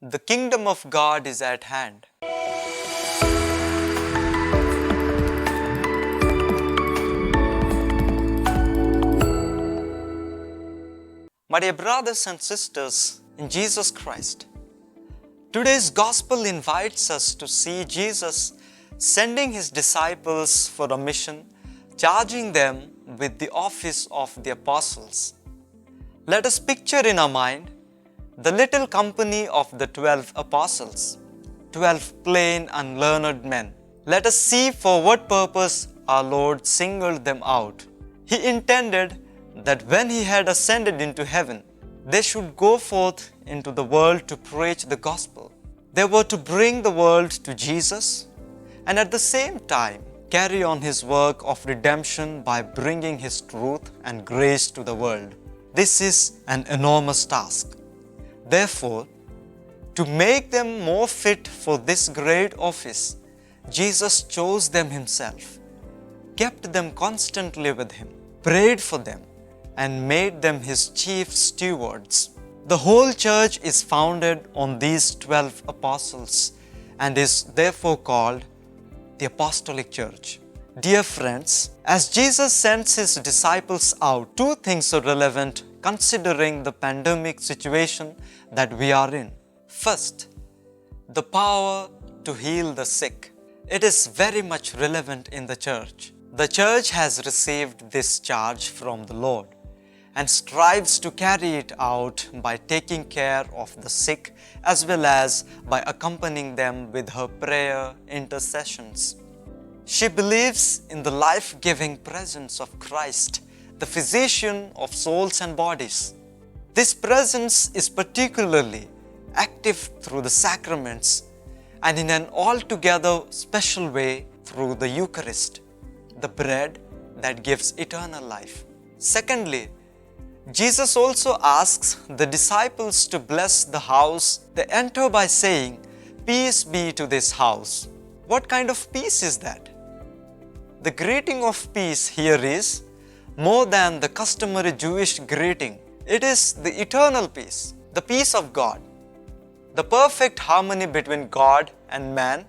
The kingdom of God is at hand. My dear brothers and sisters in Jesus Christ, today's gospel invites us to see Jesus sending his disciples for a mission, charging them with the office of the apostles. Let us picture in our mind the little company of the 12 apostles, 12 plain unlearned men. Let us see for what purpose our Lord singled them out. He intended that when he had ascended into heaven, they should go forth into the world to preach the gospel. They were to bring the world to Jesus and at the same time carry on his work of redemption by bringing his truth and grace to the world. This is an enormous task. Therefore, to make them more fit for this great office, Jesus chose them himself, kept them constantly with him, prayed for them, and made them his chief stewards. The whole church is founded on these 12 apostles and is therefore called the Apostolic Church. Dear friends, as Jesus sends his disciples out, two things are relevant considering the pandemic situation that we are in. First, the power to heal the sick. It is very much relevant in the church. The church has received this charge from the Lord and strives to carry it out by taking care of the sick as well as by accompanying them with her prayer intercessions. She believes in the life-giving presence of Christ, the physician of souls and bodies. This presence is particularly active through the sacraments and in an altogether special way through the Eucharist, the bread that gives eternal life. Secondly, Jesus also asks the disciples to bless the house they enter by saying, "Peace be to this house." What kind of peace is that? The greeting of peace here is more than the customary Jewish greeting. It is the eternal peace, the peace of God, the perfect harmony between God and man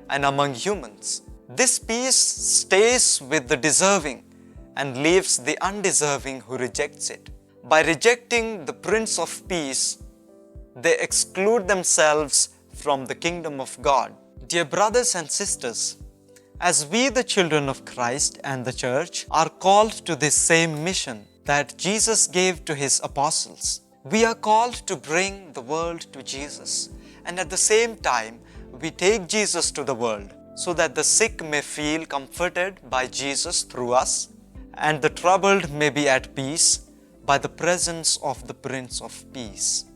and among humans. This peace stays with the deserving and leaves the undeserving who rejects it. By rejecting the Prince of Peace, they exclude themselves from the kingdom of God. Dear brothers and sisters, as we, the children of Christ and the church, are called to this same mission that Jesus gave to his apostles, we are called to bring the world to Jesus, and at the same time, we take Jesus to the world so that the sick may feel comforted by Jesus through us, and the troubled may be at peace by the presence of the Prince of Peace.